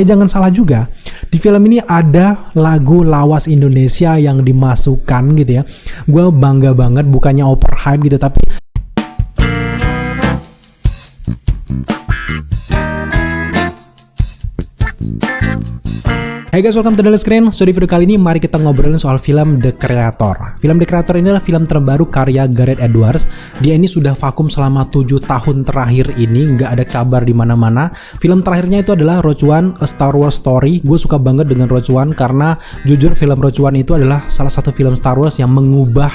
Jangan salah juga, di film ini ada lagu lawas Indonesia yang dimasukkan gitu ya. Gue bangga banget, bukannya overhype gitu, tapi Hai guys, welcome to Daily Screen. So di video kali ini mari kita ngobrolin soal film The Creator. Film The Creator ini adalah film terbaru karya Gareth Edwards. Dia ini sudah vakum selama 7 tahun terakhir ini, nggak ada kabar di mana-mana. Film terakhirnya itu adalah Rogue One, A Star Wars Story. Gue suka banget dengan Rogue One karena jujur film Rogue One itu adalah salah satu film Star Wars yang mengubah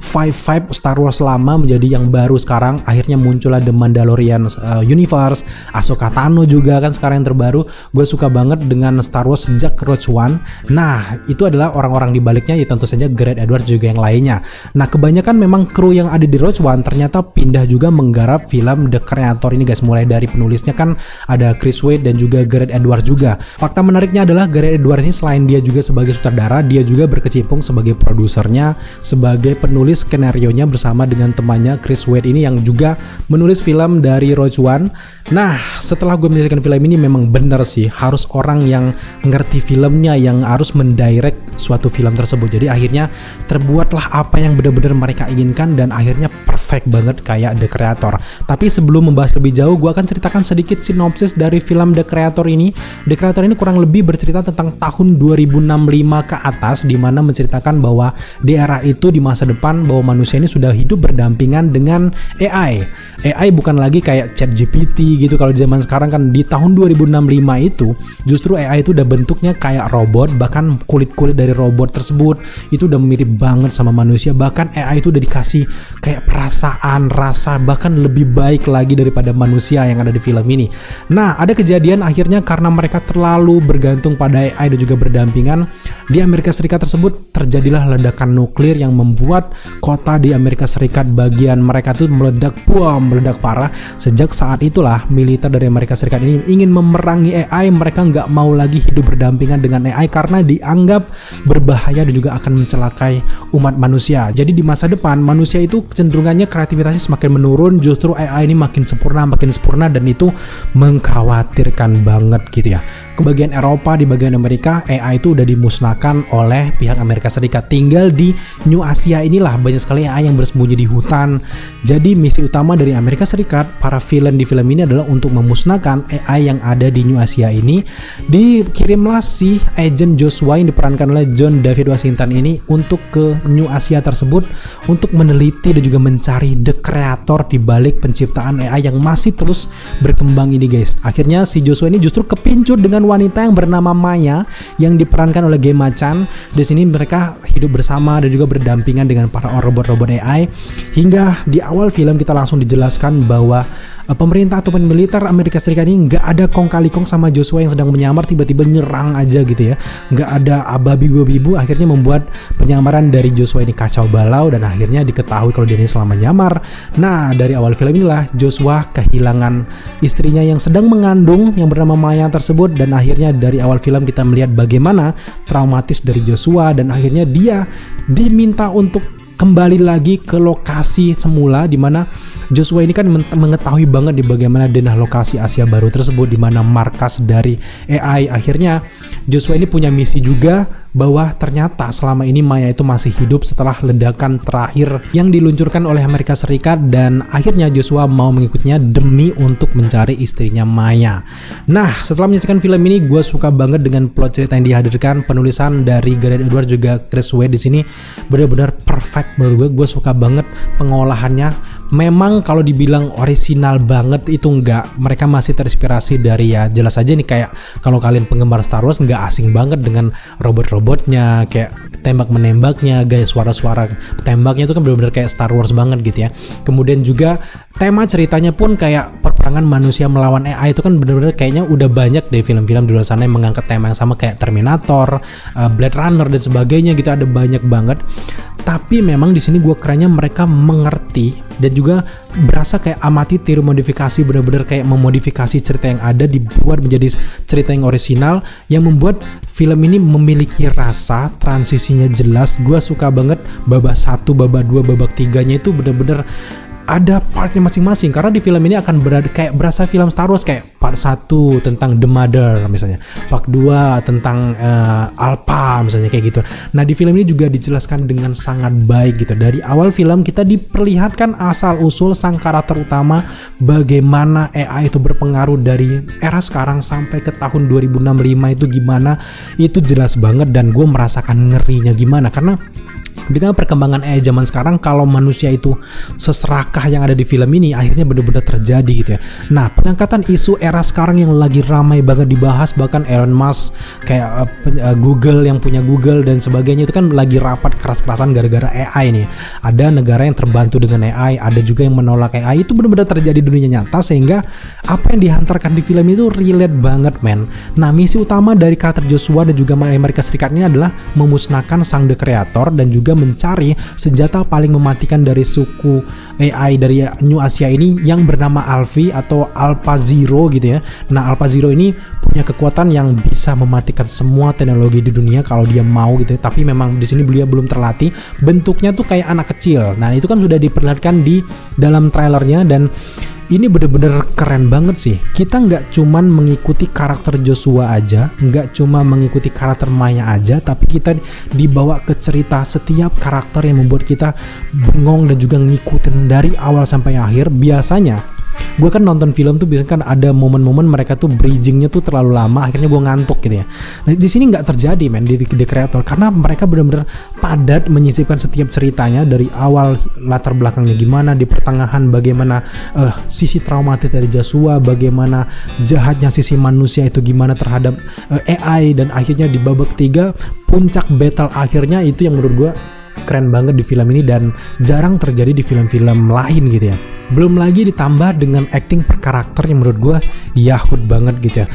vibe Star Wars lama menjadi yang baru sekarang. Akhirnya muncullah The Mandalorian Universe, Ahsoka Tano juga kan sekarang yang terbaru. Gue suka banget dengan Star Wars sejak Rogue One. Nah, itu adalah orang-orang di baliknya, ya tentu saja Gareth Edwards juga yang lainnya. Nah, kebanyakan memang kru yang ada di Rogue One ternyata pindah juga menggarap film The Creator ini guys. Mulai dari penulisnya kan ada Chris Wade dan juga Gareth Edwards juga. Fakta menariknya adalah Gareth Edwards ini selain dia juga sebagai sutradara, dia juga berkecimpung sebagai produsernya, sebagai penulis skenarionya bersama dengan temannya Chris Wade ini yang juga menulis film dari Rogue One. Nah, setelah gue menyaksikan film ini memang benar sih, harus orang yang ngerti filmnya yang harus mendirect suatu film tersebut. Jadi akhirnya terbuatlah apa yang benar-benar mereka inginkan dan akhirnya perfect banget kayak The Creator. Tapi sebelum membahas lebih jauh, gue akan ceritakan sedikit sinopsis dari film The Creator ini. The Creator ini kurang lebih bercerita tentang tahun 2065 ke atas, di mana menceritakan bahwa di era itu, di masa depan, bahwa manusia ini sudah hidup berdampingan dengan AI. AI bukan lagi kayak ChatGPT gitu kalau di zaman sekarang kan. Di tahun 2065 itu justru AI itu udah bentuknya kayak robot, bahkan kulit-kulit dari robot tersebut itu udah mirip banget sama manusia. Bahkan AI itu udah dikasih kayak perasaan, rasa, bahkan lebih baik lagi daripada manusia yang ada di film ini. Nah, ada kejadian akhirnya karena mereka terlalu bergantung pada AI dan juga berdampingan, di Amerika Serikat tersebut terjadilah ledakan nuklir yang membuat kota di Amerika Serikat bagian mereka tuh meledak parah. Sejak saat itulah militer dari Amerika Serikat ini ingin memerangi AI. Mereka nggak mau lagi hidup berdampingan dengan AI karena dianggap berbahaya dan juga akan mencelakai umat manusia. Jadi di masa depan manusia itu kecenderungannya kreativitasnya semakin menurun, justru AI ini makin sempurna dan itu mengkhawatirkan banget gitu ya. Ke bagian Eropa, di bagian Amerika, AI itu udah dimusnahkan oleh pihak Amerika Serikat. Tinggal di New Asia inilah banyak sekali AI yang bersembunyi di hutan. Jadi misi utama dari Amerika Serikat, para villain di film ini adalah untuk memusnahkan AI yang ada di New Asia ini. Dikirimlah si agent Joshua yang diperankan oleh John David Washington ini untuk ke New Asia tersebut untuk meneliti dan juga mencari The Creator di balik penciptaan AI yang masih terus berkembang ini guys. Akhirnya si Joshua ini justru kepincut dengan wanita yang bernama Maya yang diperankan oleh Gemma Chan. Di sini mereka hidup bersama dan juga berdampingan dengan para robot-robot AI hingga di awal film kita langsung dijelaskan bahwa pemerintah ataupun militer Amerika Serikat ini nggak ada kong kali kong sama Joshua yang sedang menyamar, tiba-tiba nyerang aja gitu ya. Nggak ada babi-babi ibu, akhirnya membuat penyamaran dari Joshua ini kacau balau dan akhirnya diketahui kalau dia ini selama nyamar. Nah, dari awal film inilah Joshua kehilangan istrinya yang sedang mengandung yang bernama Maya tersebut, dan akhirnya dari awal film kita melihat bagaimana traumatis dari Joshua dan akhirnya dia diminta untuk kembali lagi ke lokasi semula, di mana Joshua ini kan mengetahui banget di bagaimana denah lokasi Asia Baru tersebut, di mana markas dari AI. Akhirnya Joshua ini punya misi juga bahwa ternyata selama ini Maya itu masih hidup setelah ledakan terakhir yang diluncurkan oleh Amerika Serikat, dan akhirnya Joshua mau mengikutinya demi untuk mencari istrinya Maya. Nah, setelah menyaksikan film ini, gue suka banget dengan plot cerita yang dihadirkan, penulisan dari Gareth Edwards juga Chris Wade di sini benar-benar perfect menurut gue suka banget pengolahannya. Memang kalau dibilang orisinal banget itu enggak, mereka masih terinspirasi dari, ya jelas aja nih kayak kalau kalian penggemar Star Wars nggak asing banget dengan robotnya, kayak tembak menembaknya, guys, suara-suara tembaknya itu kan benar-benar kayak Star Wars banget gitu ya. Kemudian juga tema ceritanya pun kayak perperangan manusia melawan AI, itu kan benar-benar kayaknya udah banyak deh film-film di luar sana yang mengangkat tema yang sama kayak Terminator, Blade Runner dan sebagainya gitu, ada banyak banget. Tapi memang di sini gue kerennya mereka mengerti dan juga berasa kayak amati tiru modifikasi, benar-benar kayak memodifikasi cerita yang ada dibuat menjadi cerita yang orisinal yang membuat film ini memiliki rasa, transisinya jelas. Gue suka banget babak 1, babak 2, babak 3-nya itu benar-benar ada partnya masing-masing, karena di film ini akan kayak berasa film Star Wars, kayak part 1 tentang The Mother misalnya, part 2 tentang Alpha misalnya, kayak gitu. Nah di film ini juga dijelaskan dengan sangat baik gitu. Dari awal film kita diperlihatkan asal usul sang karakter utama, bagaimana AI itu berpengaruh dari era sekarang sampai ke tahun 2065 itu gimana, itu jelas banget. Dan gue merasakan ngerinya gimana, karena dengan perkembangan AI zaman sekarang, kalau manusia itu seserakah yang ada di film ini, akhirnya benar-benar terjadi gitu ya. Nah, pengangkatan isu era sekarang yang lagi ramai banget dibahas, bahkan Elon Musk kayak Google yang punya Google dan sebagainya, itu kan lagi rapat keras-kerasan gara-gara AI nih. Ada negara yang terbantu dengan AI, ada juga yang menolak AI. Itu benar-benar terjadi di dunia nyata, sehingga apa yang dihantarkan di film itu relate banget, men. Nah, misi utama dari karakter Joshua dan juga Amerika Serikat ini adalah memusnahkan sang The Creator dan juga mencari senjata paling mematikan dari suku AI dari New Asia ini yang bernama Alpha atau Alpha Zero gitu ya. Nah, Alpha Zero ini punya kekuatan yang bisa mematikan semua teknologi di dunia kalau dia mau gitu ya. Tapi memang di sini beliau belum terlatih. Bentuknya tuh kayak anak kecil. Nah, itu kan sudah diperlihatkan di dalam trailernya, dan ini bener-bener keren banget sih. Kita nggak cuman mengikuti karakter Joshua aja, nggak cuma mengikuti karakter Maya aja, tapi kita dibawa ke cerita setiap karakter yang membuat kita bengong dan juga ngikutin dari awal sampai akhir. Biasanya gue kan nonton film tuh biasanya kan ada momen-momen mereka tuh bridgingnya tuh terlalu lama, akhirnya gue ngantuk gitu ya. Nah di sini nggak terjadi, men, di The Creator, karena mereka benar-benar padat menyisipkan setiap ceritanya dari awal, latar belakangnya gimana, di pertengahan bagaimana sisi traumatis dari Joshua, bagaimana jahatnya sisi manusia itu gimana terhadap AI, dan akhirnya di babak ketiga puncak battle akhirnya itu yang menurut gue keren banget di film ini dan jarang terjadi di film-film lain gitu ya. Belum lagi ditambah dengan acting per karakter yang menurut gue yahut banget gitu ya.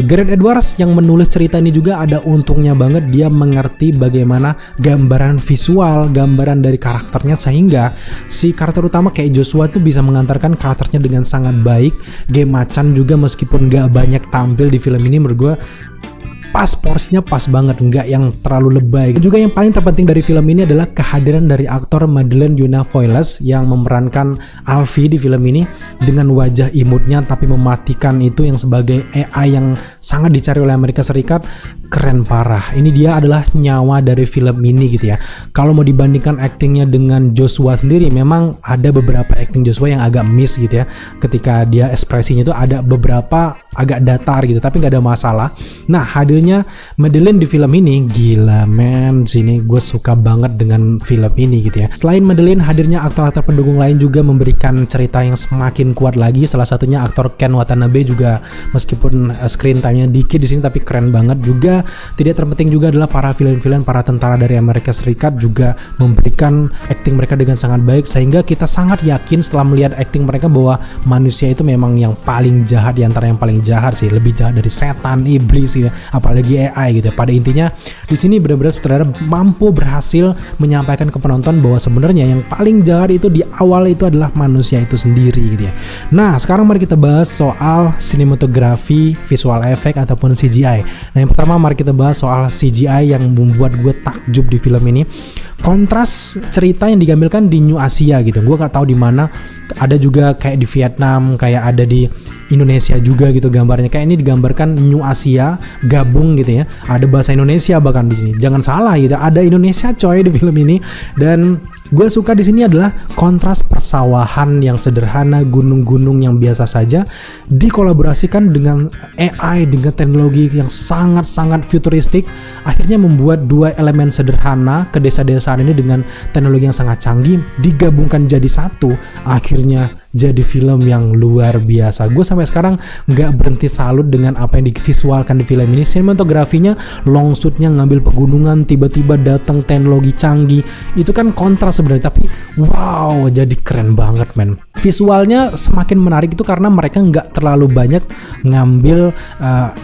Gareth Edwards yang menulis cerita ini juga ada untungnya banget, dia mengerti bagaimana gambaran visual, gambaran dari karakternya, sehingga si karakter utama kayak Joshua tuh bisa mengantarkan karakternya dengan sangat baik. Game Macan juga meskipun gak banyak tampil di film ini, menurut gue pas, porsinya pas banget, nggak yang terlalu lebay. Juga yang paling terpenting dari film ini adalah kehadiran dari aktor Madeleine Yuna Foiles yang memerankan Alfie di film ini dengan wajah imutnya tapi mematikan itu, yang sebagai AI yang sangat dicari oleh Amerika Serikat. Keren parah. Ini dia adalah nyawa dari film ini gitu ya. Kalau mau dibandingkan aktingnya dengan Joshua sendiri, memang ada beberapa akting Joshua yang agak miss gitu ya. Ketika dia ekspresinya itu ada beberapa agak datar gitu, tapi nggak ada masalah. Nah, hadirnya Madeleine di film ini gila, men. Sini gue suka banget dengan film ini gitu ya. Selain Madeleine, hadirnya aktor-aktor pendukung lain juga memberikan cerita yang semakin kuat lagi. Salah satunya aktor Ken Watanabe juga, meskipun screen time-nya dikit di sini tapi keren banget juga. Tidak terpenting juga adalah para villain-villain, para tentara dari Amerika Serikat juga memberikan acting mereka dengan sangat baik, sehingga kita sangat yakin setelah melihat acting mereka bahwa manusia itu memang yang paling jahat di antara yang paling jahat sih, lebih jahat dari setan, iblis gitu, apalagi AI gitu. Pada intinya di sini benar-benar sutradara mampu berhasil menyampaikan ke penonton bahwa sebenarnya yang paling jahat itu di awal itu adalah manusia itu sendiri gitu ya. Nah, sekarang mari kita bahas soal sinematografi, visual effect ataupun CGI. Nah, yang pertama mari kita bahas soal CGI yang membuat gue takjub di film ini. Kontras cerita yang digambarkan di New Asia gitu. Gue gak tahu di mana. Ada juga kayak di Vietnam, kayak ada di Indonesia juga gitu gambarnya. Kayak ini digambarkan New Asia gabung gitu ya. Ada bahasa Indonesia bahkan di sini. Jangan salah gitu. Ada Indonesia coy di film ini. Dan gue suka di sini adalah kontras persawahan yang sederhana, gunung-gunung yang biasa saja dikolaborasikan dengan AI, dengan teknologi yang sangat-sangat futuristik. Akhirnya membuat dua elemen sederhana ke desa-desaan ini dengan teknologi yang sangat canggih digabungkan jadi satu. Akhirnya jadi film yang luar biasa. Gue sampai sekarang nggak berhenti salut dengan apa yang divisualkan di film ini. Sinematografinya, long shootnya ngambil pegunungan, tiba-tiba datang teknologi canggih. Itu kan kontras sebenarnya, tapi wow, jadi keren banget, men. Visualnya semakin menarik itu karena mereka nggak terlalu banyak ngambil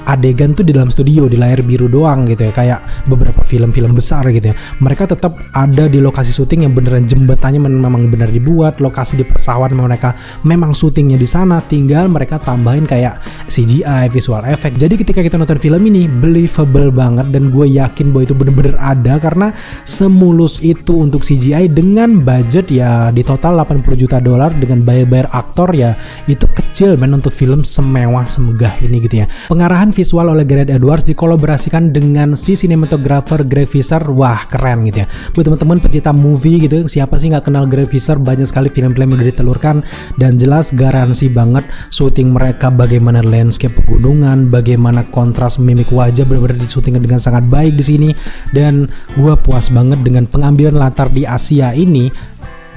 adegan tuh di dalam studio, di layar biru doang gitu ya, kayak beberapa film-film besar gitu ya. Mereka tetap ada di lokasi syuting yang beneran, jembatannya memang benar dibuat, lokasi di pesawat mereka memang syutingnya di sana, tinggal mereka tambahin kayak CGI, visual effect. Jadi ketika kita nonton film ini believable banget, dan gue yakin bahwa itu bener-bener ada karena semulus itu untuk CGI dengan budget ya di total $80 juta dengan bayar aktor ya itu kecil men untuk film semewah semegah ini gitu ya. Pengarahan visual oleh Gareth Edwards dikolaborasikan dengan si sinematografer Greg Fisher. Wah keren gitu ya. Buat teman-teman pecinta movie gitu, siapa sih nggak kenal Greg Fisher? Banyak sekali film-film yang udah ditelurkan, dan jelas garansi banget syuting mereka, bagaimana landscape pegunungan, bagaimana kontras mimik wajah benar-benar disyuting dengan sangat baik di sini. Dan gue puas banget dengan pengambilan latar di Asia ini.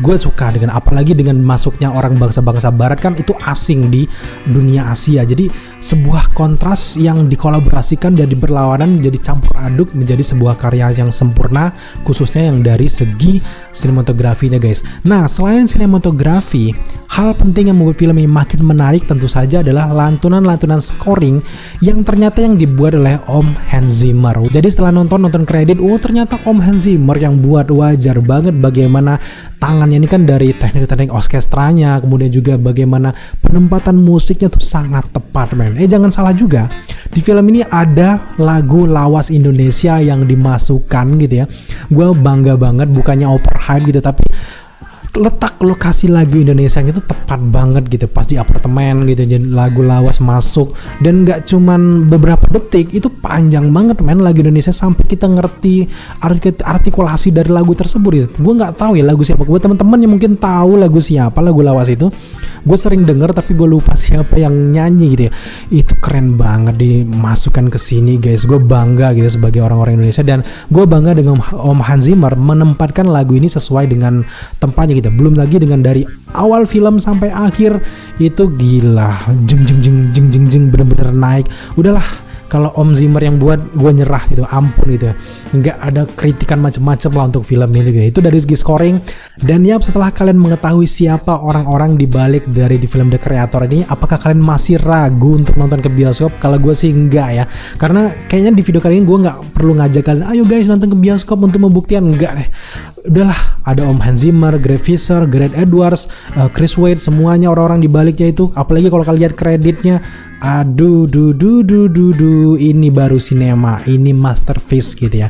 Gue suka dengan, apalagi dengan masuknya orang bangsa-bangsa barat, kan itu asing di dunia Asia. Jadi sebuah kontras yang dikolaborasikan dan berlawanan jadi campur aduk menjadi sebuah karya yang sempurna, khususnya yang dari segi sinematografinya guys. Nah selain sinematografi, hal penting yang membuat film ini makin menarik tentu saja adalah lantunan-lantunan scoring yang ternyata yang dibuat oleh Om Hans Zimmer. Jadi setelah nonton kredit, oh ternyata Om Hans Zimmer yang buat. Wajar banget bagaimana tangannya ini kan dari teknik-teknik orkestranya, kemudian juga bagaimana penempatan musiknya tuh sangat tepat men. Jangan salah juga, di film ini ada lagu lawas Indonesia yang dimasukkan gitu ya. Gue bangga banget, bukannya overhype gitu, tapi letak lokasi lagu Indonesia itu tepat banget gitu, pas di apartemen gitu, jadi lagu lawas masuk, dan nggak cuman beberapa detik, itu panjang banget men lagu Indonesia sampai kita ngerti artikulasi dari lagu tersebut gitu. Gue nggak tahu ya lagu siapa, buat teman-teman yang mungkin tahu lagu siapa, lagu lawas itu gue sering denger tapi gue lupa siapa yang nyanyi gitu ya. Itu keren banget dimasukkan ke sini guys. Gue bangga gitu sebagai orang-orang Indonesia, dan gue bangga dengan Om Hans Zimmer menempatkan lagu ini sesuai dengan tempatnya gitu. Belum lagi dengan dari awal film sampai akhir itu gila, jeng jeng jeng jeng jeng jeng, bener-bener naik. Udahlah, kalau Om Zimmer yang buat, gue nyerah gitu, ampun gitu ya. Nggak ada kritikan macam-macam lah untuk film ini gitu. Itu dari segi scoring. Dan ya setelah kalian mengetahui siapa orang-orang di balik dari di film The Creator ini, apakah kalian masih ragu untuk nonton ke bioskop? Kalau gue sih enggak ya, karena kayaknya di video kali ini gue nggak perlu ngajak kalian ayo guys nonton ke bioskop untuk membuktikan, enggak deh. Udahlah, ada Om Hans Zimmer, Greg Fisher, Gareth Edwards, Chris Wade, semuanya orang-orang di baliknya itu. Apalagi kalau kalian lihat kreditnya, aduh, ini baru sinema, ini masterpiece gitu ya.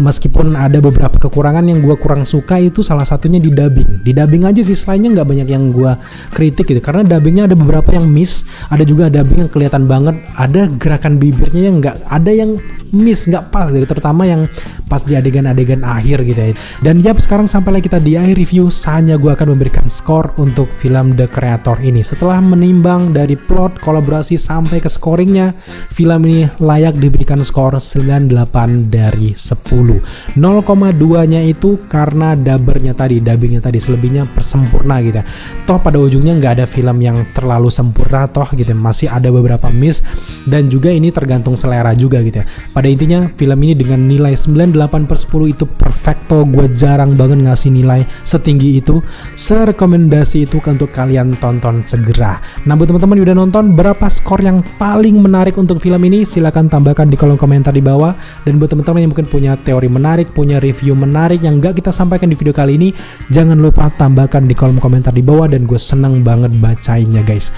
Meskipun ada beberapa kekurangan yang gue kurang suka, itu salah satunya di dubbing aja sih, selainnya nggak banyak yang gue kritik gitu, karena dubbingnya ada beberapa yang miss, ada juga dubbing yang kelihatan banget, ada gerakan bibirnya yang nggak, ada yang miss, nggak pas gitu, terutama yang pas di adegan-adegan akhir gitu ya. Dan ya sekarang sampailah kita di akhir review, saatnya gue akan memberikan skor untuk film The Creator ini. Setelah menimbang dari plot, kolaborasi, sampai ke scoringnya, film ini layak diberikan skor 98 dari 10. 0,2 nya itu karena dubbingnya tadi, selebihnya persempurna gitu ya. Toh pada ujungnya nggak ada film yang terlalu sempurna toh gitu, masih ada beberapa miss, dan juga ini tergantung selera juga gitu ya. Pada intinya film ini dengan nilai 98/10 itu perfecto. Gue jarang banget ngasih nilai setinggi itu, serekomendasi itu untuk kalian tonton segera. Nah buat teman-teman yang udah nonton, berapa skor yang paling menarik untuk film ini? Silahkan tambahkan di kolom komentar di bawah. Dan buat teman-teman yang mungkin punya teori menarik, punya review menarik yang gak kita sampaikan di video kali ini, jangan lupa tambahkan di kolom komentar di bawah, dan gue seneng banget bacainnya guys.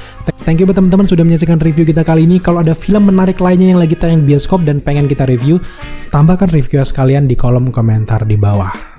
Thank you buat teman-teman sudah menyaksikan review kita kali ini. Kalau ada film menarik lainnya yang lagi tayang bioskop dan pengen kita review, tambahkan review sekalian di kolom komentar di bawah.